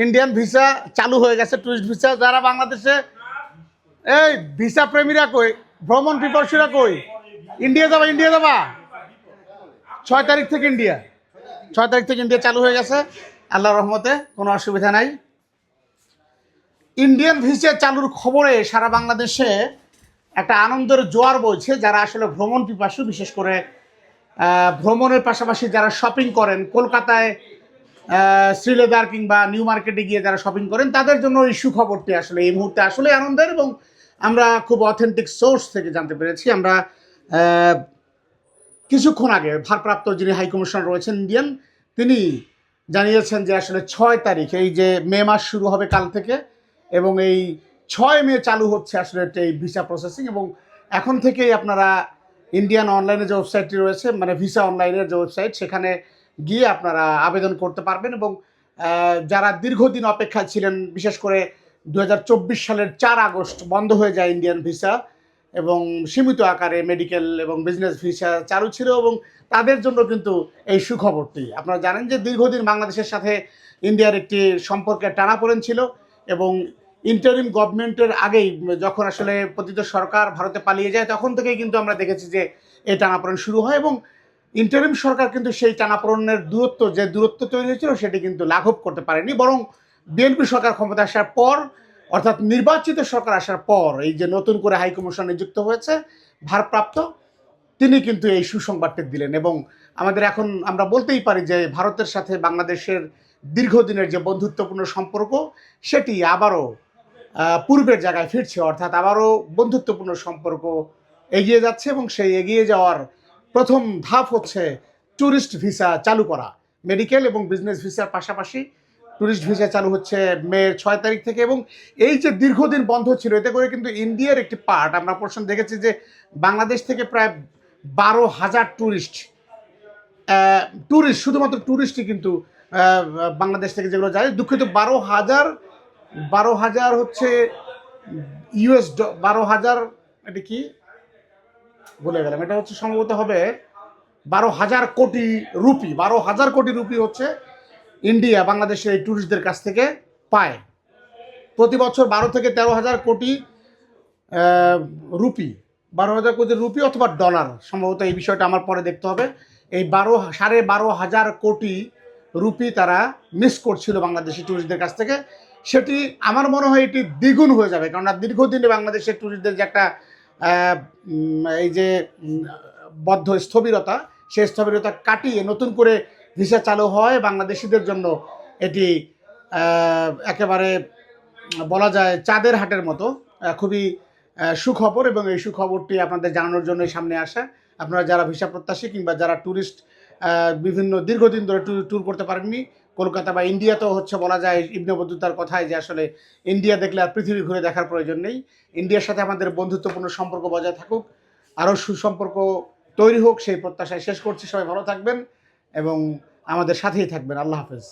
Indian visa চালু হয়ে গেছে, টুরিস্ট ভিসা। যারা বাংলাদেশে এই ভিসা প্রেমীরা কই, ভ্রমণ পিপাসুরা কই, ইন্ডিয়া যাবা, ইন্ডিয়া যাবা। 6 তারিখ থেকে ইন্ডিয়া, 6 তারিখ থেকে ইন্ডিয়া চালু হয়ে গেছে, আল্লাহর রহমতে কোনো অসুবিধা নাই। ইন্ডিয়ান ভিসা চালুর খবরে সারা বাংলাদেশে একটা আনন্দের জোয়ার বইছে। যারা আসলে ভ্রমণ পিপাসু, বিশেষ করে ভ্রমণের পাশাপাশি যারা শপিং করেন, কলকাতায় শ্রীলেদার কিংবা নিউ মার্কেটে গিয়ে যারা শপিং করেন, তাদের জন্য এই সুখবরটি আসলে এই মুহূর্তে আসলে আনন্দের। এবং আমরা খুব অথেন্টিক সোর্স থেকে জানতে পেরেছি, আমরা কিছুক্ষণ আগে ভারপ্রাপ্ত যিনি হাইকমিশনার রয়েছেন ইন্ডিয়ান, তিনি জানিয়েছেন যে আসলে 6 তারিখ, এই যে মে মাস শুরু হবে কাল থেকে, এবং এই 6 মে চালু হচ্ছে আসলে এই ভিসা প্রসেসিং। এবং এখন থেকেই আপনারা ইন্ডিয়ান অনলাইনে যে ওয়েবসাইটটি রয়েছে, মানে ভিসা অনলাইনের যে ওয়েবসাইট, সেখানে গিয়ে আপনারা আবেদন করতে পারবেন। এবং যারা দীর্ঘদিন অপেক্ষায় ছিলেন, বিশেষ করে 2024 সালের 4 আগস্ট বন্ধ হয়ে যায় ইন্ডিয়ান ভিসা, এবং সীমিত আকারে মেডিকেল এবং বিজনেস ভিসা চালু ছিল, এবং তাদের জন্য কিন্তু এই সুখবরটি। আপনারা জানেন যে দীর্ঘদিন বাংলাদেশের সাথে ইন্ডিয়ার একটি সম্পর্কের টানাপোড়েন ছিল, এবং ইন্টারিম গভর্নমেন্টের আগেই যখন আসলে পতিত সরকার ভারতে পালিয়ে যায়, তখন থেকেই কিন্তু আমরা দেখেছি যে এই টানাপোড়েন শুরু হয়। এবং ইন্টারিম সরকার কিন্তু সেই টানাপোড়েনের দূরত্ব তৈরি হয়েছিল, সেটি কিন্তু লাঘব করতে পারেনি, বরং বিএনপি সরকার ক্ষমতা আসার পর, অর্থাৎ নির্বাচিত সরকার আসার পর, এই যে নতুন করে হাইকমিশন নিযুক্ত হয়েছে ভারপ্রাপ্ত, তিনি কিন্তু এই সুসংবাদটি দিলেন। এবং আমাদের এখন আমরা বলতেই পারি যে ভারতের সাথে বাংলাদেশের দীর্ঘদিনের যে বন্ধুত্বপূর্ণ সম্পর্ক, সেটি আবারও পূর্বের জায়গায় ফিরছে, অর্থাৎ আবারও বন্ধুত্বপূর্ণ সম্পর্ক এগিয়ে যাচ্ছে। এবং সেই এগিয়ে যাওয়ার প্রথম ধাপ হচ্ছে ট্যুরিস্ট ভিসা চালু করা। মেডিকেল এবং বিজনেস ভিসার পাশাপাশি ট্যুরিস্ট ভিসা চালু হচ্ছে মে 6 তারিখ থেকে। এবং এই যে দীর্ঘদিন বন্ধ ছিল, এতে করে কিন্তু ইন্ডিয়ার একটি পার্ট, আমরা প্রশ্ন দেখেছি যে বাংলাদেশ থেকে প্রায় 12,000 ট্যুরিস্ট, শুধুমাত্র ট্যুরিস্টই কিন্তু বাংলাদেশ থেকে যেগুলো যায়, দুঃখিত, 12,000 হচ্ছে ইউএস, 12,000, এটা কি বলে গেলাম, এটা হচ্ছে সম্ভবত হবে 12,000 কোটি রুপি। 12,000 কোটি রুপি হচ্ছে ইন্ডিয়া বাংলাদেশের এই ট্যুরিস্টদের কাছ থেকে পায় প্রতি বছর। 12 থেকে 13,000 কোটি রুপি, 12,000 কোটি রুপি অথবা ডলার, সম্ভবত এই বিষয়টা আমার পরে দেখতে হবে। এই 12,500 কোটি রুপি তারা মিস করছিল বাংলাদেশি ট্যুরিস্টদের কাছ থেকে। সেটি আমার মনে হয় এটি দ্বিগুণ হয়ে যাবে, কারণ দীর্ঘদিনে বাংলাদেশের ট্যুরিস্টদের যে একটা এই যে বদ্ধ স্থবিরতা, সেই স্থবিরতা কাটিয়ে নতুন করে ভিসা চালু হয় বাংলাদেশিদের জন্য, এটি একেবারে বলা যায় চাঁদের হাটের মতো খুবই সুখবর। এবং এই সুখবরটি আপনাদের জানানোর জন্যই সামনে আসা। আপনারা যারা ভিসা প্রত্যাশী কিংবা যারা ট্যুরিস্ট, বিভিন্ন দীর্ঘদিন ধরে ট্যুর করতে পারেননি, কলকাতা বা ইন্ডিয়াতেও হচ্ছে বলা যায় ইবনে বতুতার কথায় যে আসলে ইন্ডিয়া দেখলে আর পৃথিবী ঘুরে দেখার প্রয়োজন নেই। ইন্ডিয়ার সাথে আমাদের বন্ধুত্বপূর্ণ সম্পর্ক বজায় থাকুক, আরও সুসম্পর্ক তৈরি হোক, সেই প্রত্যাশায় শেষ করছি। সবাই ভালো থাকবেন এবং আমাদের সাথেই থাকবেন। আল্লাহ হাফেজ।